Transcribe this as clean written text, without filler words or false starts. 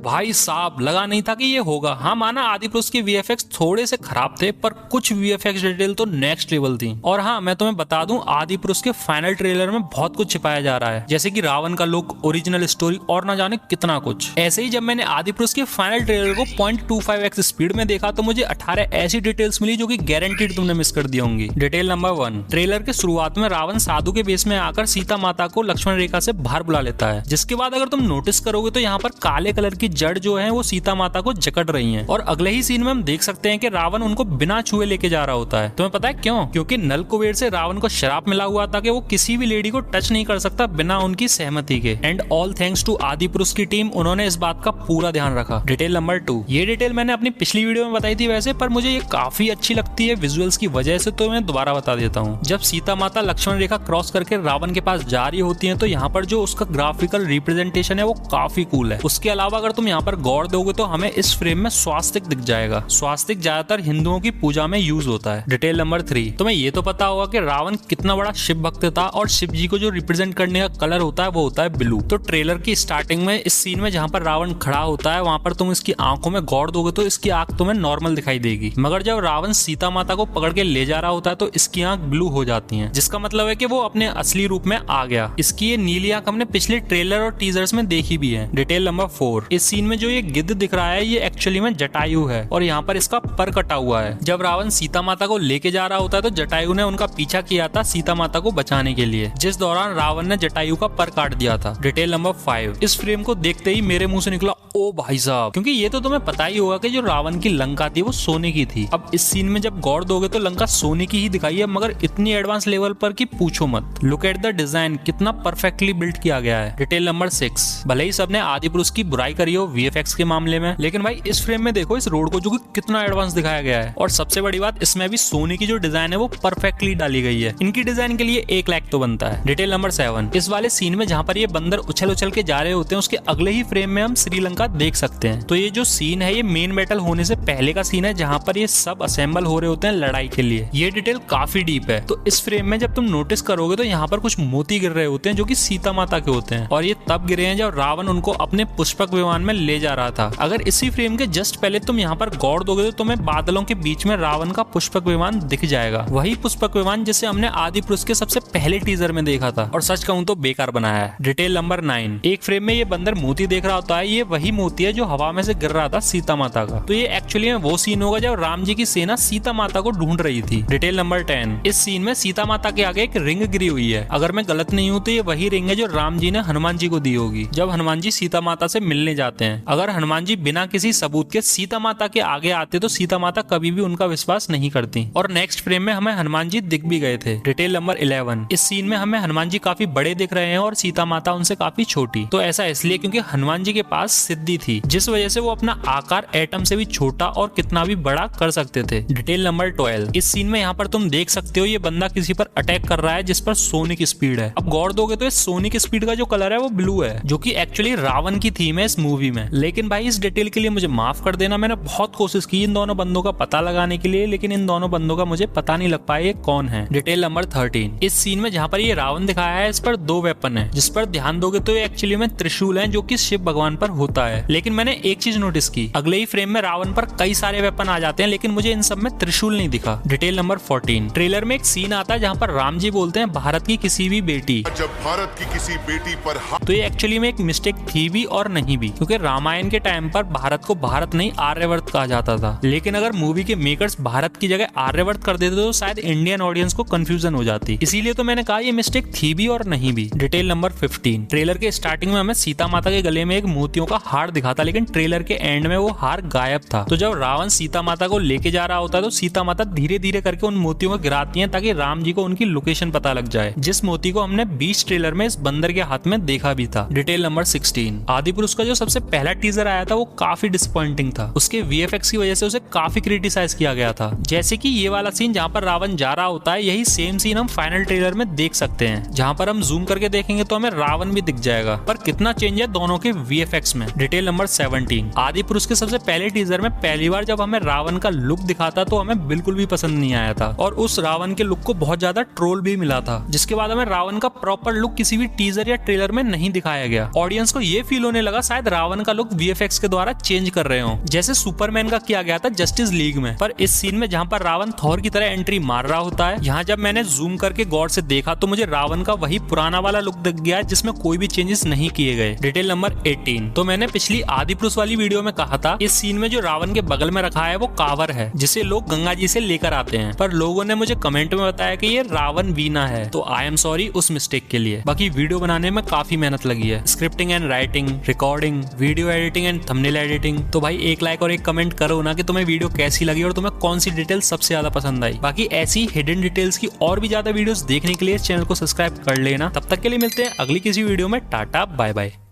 भाई साहब लगा नहीं था कि ये होगा। हाँ माना आदिपुरुष के वीएफएक्स थोड़े से खराब थे, पर कुछ वीएफएक्स डिटेल तो नेक्स्ट लेवल थी। और हाँ मैं तुम्हें बता दूं, आदिपुरुष के फाइनल ट्रेलर में बहुत कुछ छिपाया जा रहा है, जैसे कि रावण का लुक, ओरिजिनल स्टोरी और न जाने कितना कुछ। ऐसे ही जब मैंने आदिपुरुष के फाइनल ट्रेलर को 0.25x स्पीड में देखा तो मुझे 18 ऐसी डिटेल्स मिली जो कि गारंटीड तुमने मिस कर दी होंगी। डिटेल नंबर 1, ट्रेलर के शुरुआत में रावण साधु के वेश में आकर सीता माता को लक्ष्मण रेखा से बाहर बुला लेता है, जिसके बाद अगर तुम नोटिस करोगे तो यहाँ पर काले कलर की जड़ जो है वो सीता माता को जकड़ रही हैं। और अगले ही सीन में हम देख सकते हैं कि रावण उनको बिना छुए लेके जा रहा होता है। तुम्हें पता है क्यों? क्योंकि नल कुबेर से रावण को श्राप मिला हुआ था कि वो किसी भी लेडी को टच नहीं कर सकता बिना उनकी सहमति के। And all thanks to Adipurush की टीम, उन्होंने इस बात का पूरा ध्यान रखा। डिटेल नंबर 2, ये डिटेल मैंने अपनी पिछली वीडियो में बताई थी वैसे, पर मुझे ये काफी अच्छी लगती है विजुअल्स की वजह से, तो मैं दोबारा बता देता हूँ। जब सीता माता लक्ष्मण रेखा क्रॉस करके रावण के पास जा रही होती है तो यहाँ पर जो उसका ग्राफिकल रिप्रेजेंटेशन है वो काफी कूल है। उसके अलावा अगर तुम यहाँ पर गौर दोगे तो हमें इस फ्रेम में स्वास्तिक दिख जाएगा। स्वास्तिक ज्यादातर हिंदुओं की पूजा में यूज होता है। डिटेल नंबर 3, तुम्हें ये तो पता होगा कि रावण कितना बड़ा शिव भक्त था और शिव जी को जो रिप्रेजेंट करने का कलर होता है वो होता है ब्लू। तो ट्रेलर की स्टार्टिंग में इस सीन में जहाँ पर रावण खड़ा होता है वहाँ पर तुम इसकी आंखों में गौर दोगे तो इसकी आंख तुम्हें नॉर्मल दिखाई देगी, मगर जब रावण सीता माता को पकड़ के ले जा रहा होता है तो इसकी आंख ब्लू हो जाती है, जिसका मतलब है कि वो अपने असली रूप में आ गया। इसकी ये नीली आंख हमने पिछले ट्रेलर और टीजर्स में देखी भी है। डिटेल नंबर 4, इस सीन में जो ये गिद्ध दिख रहा है ये एक्चुअली में जटायु है और यहाँ पर इसका पर कटा हुआ है। जब रावण सीता माता को लेके जा रहा होता है तो जटायु ने उनका पीछा किया था सीता माता को बचाने के लिए, जिस दौरान रावण ने जटायु का पर काट दिया था। डिटेल नंबर 5, इस फ्रेम को देखते ही मेरे मुंह से निकला ओ भाई साहब, क्योंकि ये तो तुम्हें पता ही होगा कि जो रावण की लंका थी वो सोने की थी। अब इस सीन में जब गौर दोगे तो लंका सोने की ही दिखाई है, मगर इतनी एडवांस लेवल पर कि पूछो मत। लुक एट द डिजाइन, कितना परफेक्टली बिल्ड किया गया है। डिटेल नंबर 6, भले ही सबने आदिपुरुष की बुराई करी हो वीएफएक्स के मामले में, लेकिन भाई इस फ्रेम में देखो इस रोड को जो कि कितना एडवांस दिखाया गया है। और सबसे बड़ी बात, इसमें भी सोने की जो डिजाइन है वो परफेक्टली डाली गई है। इनकी डिजाइन के लिए 1 लाख तो बनता है। डिटेल नंबर 7, इस वाले सीन में जहाँ पर ये बंदर उछल उछल के जा रहे होते हैं उसके अगले ही फ्रेम में हम श्रीलंका देख सकते हैं। तो ये जो सीन है ये मेन बैटल होने से पहले का सीन है, जहाँ पर ये सब असेंबल हो रहे होते हैं लड़ाई के लिए। ये डिटेल काफी डीप है। तो इस फ्रेम में जब तुम नोटिस करोगे तो यहाँ पर कुछ मोती गिर रहे होते हैं जो कि सीता माता के होते हैं, और ये तब गिरे हैं जब रावण उनको अपने पुष्पक विमान में ले जा रहा था। अगर इसी फ्रेम के जस्ट पहले तुम यहाँ पर गौर दोगे तो तुम्हें बादलों के बीच में रावण का पुष्पक विमान दिख जाएगा। वही पुष्पक विमान जिसे हमने आदिपुरुष के सबसे पहले टीजर में देखा था, और सच कहूं तो बेकार बनाया है। डिटेल नंबर 9, एक फ्रेम में ये बंदर मोती देख रहा होता है, ये वही मोती है जो हवा में से गिर रहा था सीता माता का। तो ये एक्चुअली में वो सीन होगा जब राम जी की सेना सीता माता को ढूंढ रही थी। डिटेल नंबर 10, इस सीन में सीता माता के आगे एक रिंग गिरी हुई है। अगर मैं गलत नहीं हूँ तो ये वही रिंग है जो राम जी ने हनुमान जी को दी होगी जब हनुमान जी सीता माता से मिलने जाते हैं। अगर हनुमान जी बिना किसी सबूत के सीता माता के आगे आते तो सीता माता कभी भी उनका विश्वास नहीं करती। और नेक्स्ट फ्रेम में हमें हनुमान जी दिख भी गए थे। डिटेल नंबर 11, इस सीन में हमें हनुमान जी काफी बड़े दिख रहे हैं और सीता माता उनसे काफी छोटी। तो ऐसा इसलिए क्योंकि हनुमान जी के पास सिद्धि थी, जिस वजह से वो अपना आकार एटम से भी छोटा और कितना भी बड़ा कर सकते थे। डिटेल नंबर 12, इस सीन में यहाँ पर तुम देख सकते हो ये बंदा किसी पर अटैक कर रहा है जिस पर सोने की स्पीड है। अब गौर दोगे तो इस सोने की स्पीड का जो कलर है वो ब्लू है, जो कि एक्चुअली रावण की थीम है इस मूवी में। लेकिन भाई इस डिटेल के लिए मुझे माफ कर देना, मैंने बहुत कोशिश की इन दोनों बंदों का पता लगाने के लिए, लेकिन इन दोनों बंदों का मुझे पता नहीं लग पाया ये कौन है। डिटेल नंबर 13, इस सीन में जहाँ पर ये रावण दिखाया है इस पर 2 वेपन है, जिस पर ध्यान दोगे तो ये एक्चुअली में त्रिशूल है जो कि शिव भगवान पर होता है। लेकिन मैंने एक चीज नोटिस की, अगले ही फ्रेम में रावण पर कई सारे वेपन आ जाते हैं लेकिन मुझे इन सब में त्रिशूल नहीं दिखा। डिटेल नंबर 14, ट्रेलर में एक सीन आता है जहाँ पर राम जी बोलते हैं भारत की किसी भी बेटी, जब भारत की किसी बेटी पर तो ये एक्चुअली में एक मिस्टेक थी भी और नहीं भी, क्योंकि रामायण के टाइम पर भारत को भारत नहीं आर्यवर्त कहा जाता था। लेकिन अगर मूवी के मेकर्स भारत की जगह आर्यवर्त कर देते तो शायद इंडियन ऑडियंस को कंफ्यूजन हो जाती, इसीलिए तो मैंने कहा ये मिस्टेक थी भी और नहीं भी। डिटेल नंबर 15, ट्रेलर के स्टार्टिंग में हमें सीता माता के गले में एक मोतियों का हार दिखा था, लेकिन ट्रेलर के एंड में वो हार गायब था। तो जब रावण सीता माता को लेके जा रहा होता है तो सीता माता धीरे धीरे करके उन मोतियों को गिराती हैं ताकि राम जी को उनकी लोकेशन पता लग जाए, जिस मोती को हमने 20 ट्रेलर में इस बंदर के हाथ में देखा भी था। डिटेल नंबर 16, आदिपुरुष का जो सबसे पहला टीजर आया था वो काफी डिसअपॉइंटिंग था। उसके वीएफएक्स की वजह से उसे काफी क्रिटिसाइज किया गया था। जैसे कि ये वाला सीन जहाँ पर रावण जा रहा होता है, यही सेम सीन हम फाइनल ट्रेलर में देख सकते हैं, जहाँ पर हम जूम करके देखेंगे तो हमें रावण भी दिख जाएगा। पर कितना चेंज है दोनों के वीएफएक्स में। डिटेल नंबर 17, आदिपुरुष के सबसे पहले टीजर में पहली बार जब हमें रावण का लुक दिखाता तो हमें बिल्कुल भी पसंद नहीं आया था, और उस रावण के लुक को बहुत ज्यादा ट्रोल भी मिला था, जिसके बाद हमें रावण का प्रॉपर लुक किसी भी टीजर या ट्रेलर में नहीं दिखाया गया। ऑडियंस को ये फील होने लगा शायद रावण रावण का लुक वीएफएक्स के द्वारा चेंज कर रहे हो, जैसे सुपरमैन का किया गया था जस्टिस लीग में। पर इस सीन में जहाँ पर रावण थॉर की तरह एंट्री मार रहा होता है, यहाँ जब मैंने जूम करके गौर से देखा तो मुझे रावण का वही पुराना वाला लुक दिख गया जिसमें कोई भी चेंजेस नहीं किए गए। Detail number 18। तो मैंने पिछली आदिपुरुष वाली वीडियो में कहा था इस सीन में जो रावण के बगल में रखा है वो कांवर है जिसे लोग गंगा जी से लेकर आते हैं, पर लोगों ने मुझे कमेंट में बताया कि ये रावण वीणा है, तो आई एम सॉरी उस मिस्टेक के लिए। बाकी वीडियो बनाने में काफी मेहनत लगी है, scripting and writing, recording, video editing and thumbnail editing. तो भाई एक लाइक और एक कमेंट करो ना कि तुम्हें वीडियो कैसी लगी और तुम्हें कौन सी डिटेल सबसे ज्यादा पसंद आई। बाकी ऐसी हिडन डिटेल्स की और भी ज्यादा वीडियोस देखने के लिए इस चैनल को सब्सक्राइब कर लेना। तब तक के लिए मिलते हैं अगली किसी वीडियो में। Tata bye bye.